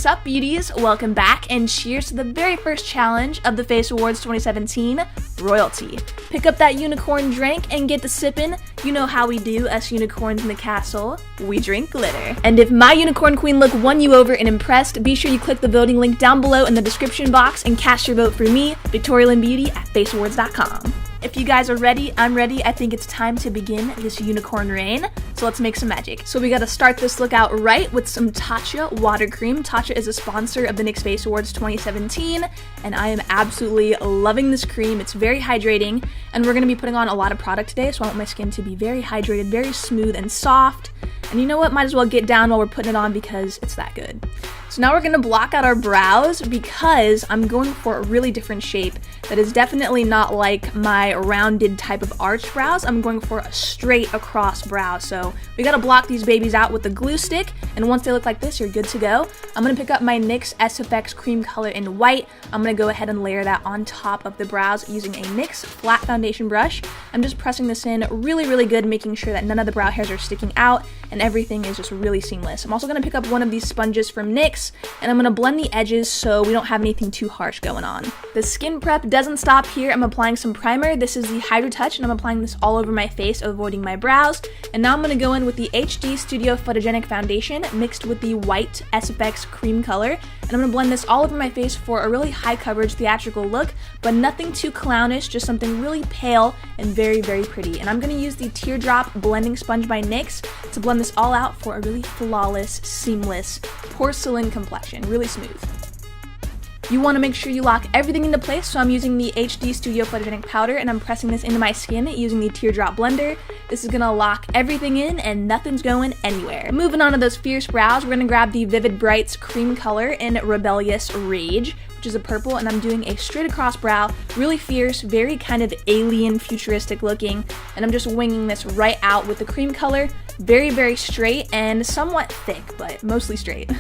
What's up, beauties? Welcome back, and cheers to the very first challenge of the Face Awards 2017, Royalty. Pick up that unicorn drink and get to sippin'. You know how we do, us unicorns in the castle. We drink glitter. And if my unicorn queen look won you over and impressed, be sure you click the voting link down below in the description box and cast your vote for me, Victoria Lynn Beauty at faceawards.com. If you guys are ready, I'm ready. I think it's time to begin this unicorn reign. So let's make some magic. So we gotta start this look out right with some Tatcha water cream. Tatcha is a sponsor of the NYX Face Awards 2017, and I am absolutely loving this cream. It's very hydrating, and we're gonna be putting on a lot of product today, so I want my skin to be very hydrated, very smooth and soft. And you know what? Might as well get down while we're putting it on because it's that good. So now we're gonna block out our brows because I'm going for a really different shape that is definitely not like my rounded type of arched brows. I'm going for a straight across brow. So we gotta block these babies out with the glue stick, and once they look like this, you're good to go. I'm gonna pick up my NYX SFX cream color in white. I'm gonna go ahead and layer that on top of the brows using a NYX flat foundation brush. I'm just pressing this in really good, making sure that none of the brow hairs are sticking out and everything is just really seamless. I'm also gonna pick up one of these sponges from NYX, and I'm gonna blend the edges so we don't have anything too harsh going on. The skin prep doesn't stop here. I'm applying some primer. This is the Hydro Touch, and I'm applying this all over my face, avoiding my brows. And now I'm gonna go in with the HD Studio Photogenic Foundation mixed with the white SFX cream color, and I'm gonna blend this all over my face for a really high coverage theatrical look, but nothing too clownish, just something really pale and very pretty. And I'm gonna use the Teardrop Blending Sponge by NYX to blend this all out for a really flawless, seamless, porcelain complexion, really smooth. You want to make sure you lock everything into place, so I'm using the HD Studio Photogenic Powder and I'm pressing this into my skin using the Teardrop Blender. This is going to lock everything in and nothing's going anywhere. Moving on to those fierce brows, we're going to grab the Vivid Brights cream color in Rebellious Rage, which is a purple, and I'm doing a straight across brow, really fierce, very kind of alien futuristic looking, and I'm just winging this right out with the cream color, very straight and somewhat thick, but mostly straight.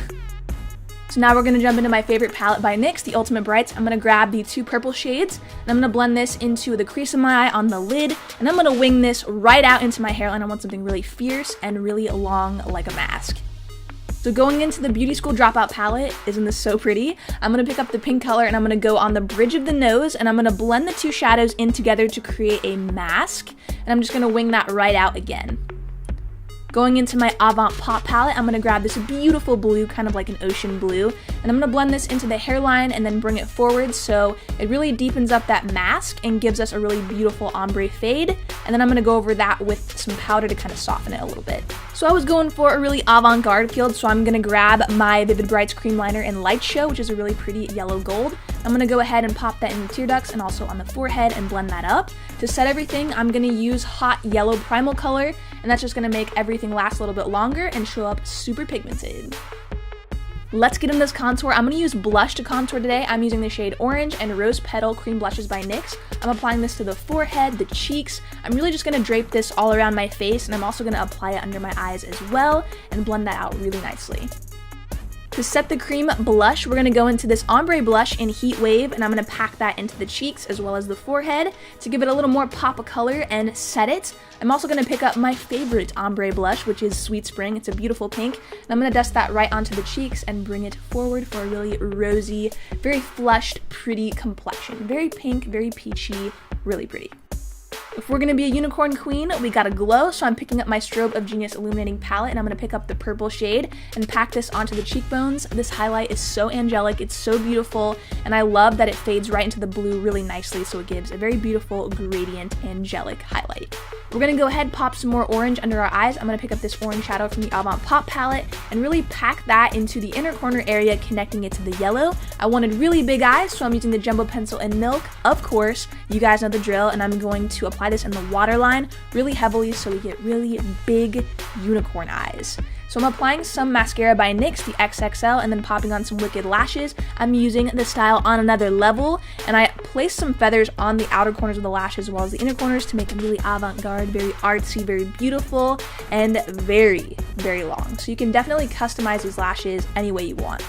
So now we're going to jump into my favorite palette by NYX, the Ultimate Brights. I'm going to grab the two purple shades, and I'm going to blend this into the crease of my eye on the lid, and I'm going to wing this right out into my hairline. I want something really fierce and really long like a mask. So going into the Beauty School Dropout palette, isn't this so pretty? I'm going to pick up the pink color and I'm going to go on the bridge of the nose, and I'm going to blend the two shadows in together to create a mask, and I'm just going to wing that right out again. Going into my Avant Pop palette, I'm going to grab this beautiful blue, kind of like an ocean blue, and I'm going to blend this into the hairline and then bring it forward so it really deepens up that mask and gives us a really beautiful ombre fade, and then I'm going to go over that with some powder to kind of soften it a little bit. So I was going for a really avant-garde feel, so I'm going to grab my Vivid Brights cream liner in Light Show, which is a really pretty yellow gold. I'm going to go ahead and pop that in the tear ducts and also on the forehead and blend that up. To set everything, I'm going to use Hot Yellow Primal color, and that's just going to make everything last a little bit longer and show up super pigmented. Let's get in this contour. I'm going to use blush to contour today. I'm using the shade Orange and Rose Petal Cream Blushes by NYX. I'm applying this to the forehead, the cheeks. I'm really just going to drape this all around my face, and I'm also going to apply it under my eyes as well and blend that out really nicely. To set the cream blush, we're going to go into this ombre blush in Heat Wave, and I'm going to pack that into the cheeks as well as the forehead to give it a little more pop of color and set it. I'm also going to pick up my favorite ombre blush, which is Sweet Spring. It's a beautiful pink, and I'm going to dust that right onto the cheeks and bring it forward for a really rosy, very flushed, pretty complexion. Very pink, very peachy, really pretty. If we're going to be a unicorn queen, we gotta glow, so I'm picking up my Strobe of Genius Illuminating Palette, and I'm going to pick up the purple shade and pack this onto the cheekbones. This highlight is so angelic, it's so beautiful, and I love that it fades right into the blue really nicely, so it gives a very beautiful gradient angelic highlight. We're going to go ahead and pop some more orange under our eyes. I'm going to pick up this orange shadow from the Avant Pop palette and really pack that into the inner corner area, connecting it to the yellow. I wanted really big eyes, so I'm using the Jumbo Pencil in Milk. Of course, you guys know the drill, and I'm going to apply this in the waterline really heavily so we get really big unicorn eyes. So I'm applying some mascara by NYX, the XXL, and then popping on some Wicked lashes. I'm using the style On Another Level, and I placed some feathers on the outer corners of the lashes as well as the inner corners to make them really avant-garde, very artsy, very beautiful, and very long. So you can definitely customize these lashes any way you want.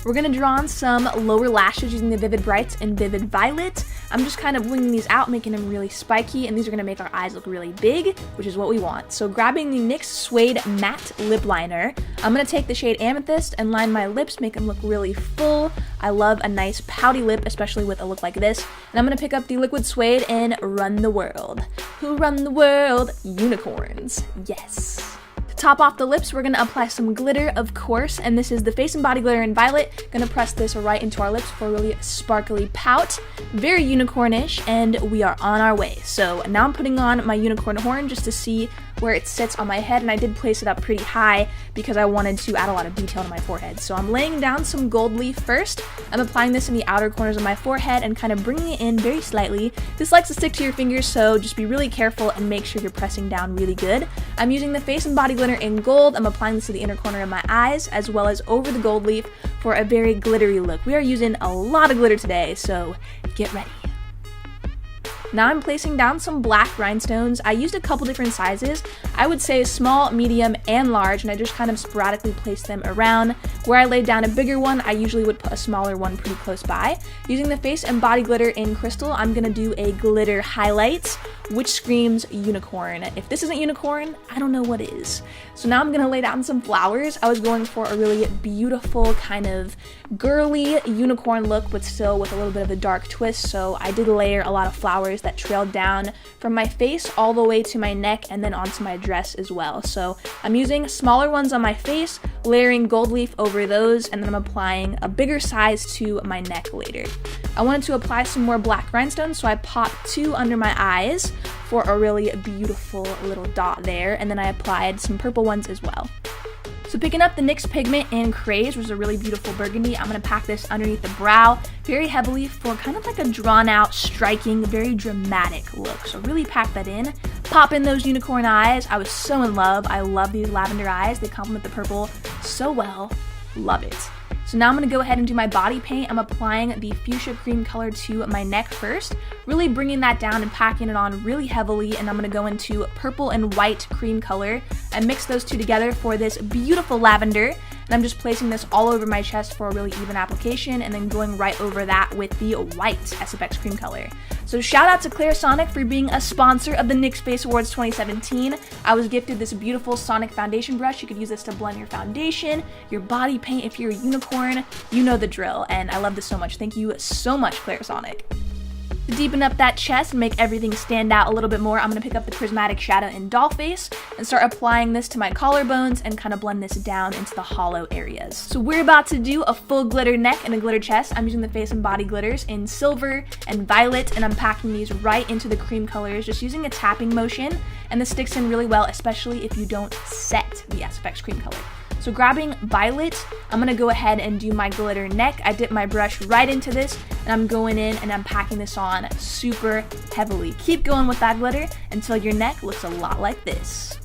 We're gonna draw on some lower lashes using the Vivid Brights and Vivid Violet. I'm just kind of winging these out, making them really spiky, and these are gonna make our eyes look really big, which is what we want. So grabbing the NYX Suede Matte Lip Liner, I'm gonna take the shade Amethyst and line my lips, make them look really full. I love a nice pouty lip, especially with a look like this. And I'm gonna pick up the Liquid Suede and Run the World. Who run the world? Unicorns. Yes. To top off the lips, we're gonna apply some glitter, of course, and this is the Face and Body Glitter in Violet. Gonna press this right into our lips for a really sparkly pout. Very unicornish, and we are on our way. So now I'm putting on my unicorn horn just to see where it sits on my head, and I did place it up pretty high because I wanted to add a lot of detail to my forehead. So I'm laying down some gold leaf first. I'm applying this in the outer corners of my forehead and kind of bringing it in very slightly. This likes to stick to your fingers, so just be really careful and make sure you're pressing down really good. I'm using the Face and Body Glitter in gold. I'm applying this to the inner corner of my eyes as well as over the gold leaf for a very glittery look. We are using a lot of glitter today, so get ready. Now I'm placing down some black rhinestones. I used a couple different sizes. I would say small, medium, and large, and I just kind of sporadically placed them around. Where I laid down a bigger one, I usually would put a smaller one pretty close by. Using the Face and Body Glitter in Crystal, I'm gonna do a glitter highlight, which screams unicorn. If this isn't unicorn, I don't know what is. So now I'm gonna lay down some flowers. I was going for a really beautiful kind of girly unicorn look, but still with a little bit of a dark twist. So I did layer a lot of flowers that trailed down from my face all the way to my neck and then onto my dress as well. So I'm using smaller ones on my face, layering gold leaf over those, and then I'm applying a bigger size to my neck later. I wanted to apply some more black rhinestones, so I popped 2 under my eyes for a really beautiful little dot there, and then I applied some purple ones as well. So picking up the NYX Pigment in Craze, which is a really beautiful burgundy, I'm going to pack this underneath the brow very heavily for kind of like a drawn out, striking, very dramatic look. So really pack that in. Pop in those unicorn eyes. I was so in love. I love these lavender eyes. They complement the purple so well. Love it. So now I'm going to go ahead and do my body paint. I'm applying the fuchsia cream color to my neck first, really bringing that down and packing it on really heavily, and I'm going to go into purple and white cream color and mix those two together for this beautiful lavender. And I'm just placing this all over my chest for a really even application, and then going right over that with the white SFX cream color. So shout out to Clairsonic for being a sponsor of the NYX Face Awards 2017. I was gifted this beautiful Sonic foundation brush. You could use this to blend your foundation, your body paint. If you're a unicorn, you know the drill, and I love this so much. Thank you so much, Clairsonic. To deepen up that chest and make everything stand out a little bit more, I'm going to pick up the Prismatic Shadow in Dollface and start applying this to my collarbones and kind of blend this down into the hollow areas. So we're about to do a full glitter neck and a glitter chest. I'm using the Face and Body Glitters in Silver and Violet, and I'm packing these right into the cream colors, just using a tapping motion, and this sticks in really well, especially if you don't set the SFX cream color. So grabbing Violet, I'm going to go ahead and do my glitter neck. I dip my brush right into this, and I'm going in and I'm packing this on super heavily. Keep going with that glitter until your neck looks a lot like this.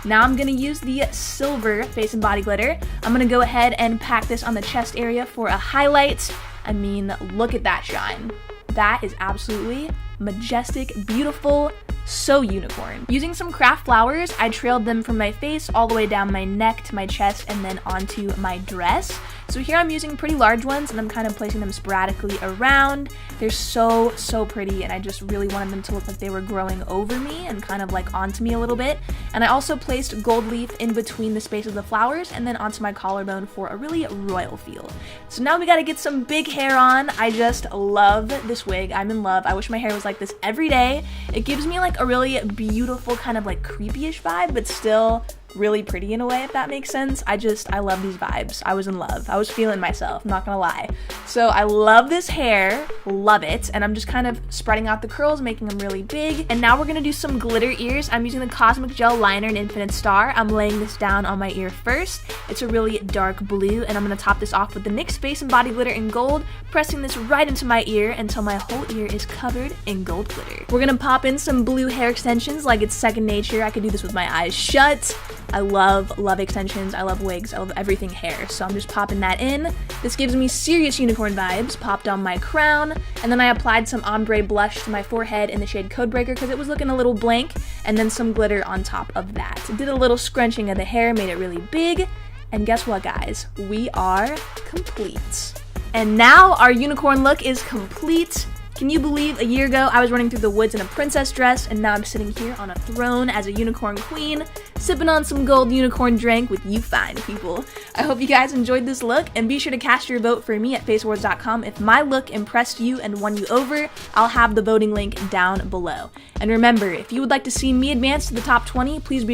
Now I'm going to use the Silver Face and Body Glitter. I'm going to go ahead and pack this on the chest area for a highlight. I mean, look at that shine. That is absolutely majestic, beautiful, so unicorn. Using some craft flowers, I trailed them from my face all the way down my neck to my chest and then onto my dress. So here I'm using pretty large ones, and I'm kind of placing them sporadically around. They're so pretty, and I just really wanted them to look like they were growing over me and kind of like onto me a little bit. And I also placed gold leaf in between the space of the flowers and then onto my collarbone for a really royal feel. So now we gotta get some big hair on. I just love this wig. I'm in love. I wish my hair was like this every day. It gives me like a really beautiful kind of like creepy-ish vibe, but still really pretty in a way, if that makes sense. I love these vibes. I was in love. I was feeling myself, not gonna lie. So I love this hair, love it, and I'm just kind of spreading out the curls, making them really big. And now we're gonna do some glitter ears. I'm using the Cosmic Gel Liner in Infinite Star. I'm laying this down on my ear first. It's a really dark blue, and I'm gonna top this off with the NYX Face and Body Glitter in gold, pressing this right into my ear until my whole ear is covered in gold glitter. We're gonna pop in some blue hair extensions like it's second nature. I could do this with my eyes shut. I love extensions, I love wigs, I love everything hair, so I'm just popping that in. This gives me serious unicorn vibes. Popped on my crown, and then I applied some ombre blush to my forehead in the shade Codebreaker because it was looking a little blank, and then some glitter on top of that. Did a little scrunching of the hair, made it really big, And guess what, guys? We are complete. And now our unicorn look is complete. Can you believe a year ago I was running through the woods in a princess dress, and now I'm sitting here on a throne as a unicorn queen, sipping on some gold unicorn drink with you fine people. I hope you guys enjoyed this look, and be sure to cast your vote for me at faceawards.com. If my look impressed you and won you over, I'll have the voting link down below. And remember, if you would like to see me advance to the top 20, please be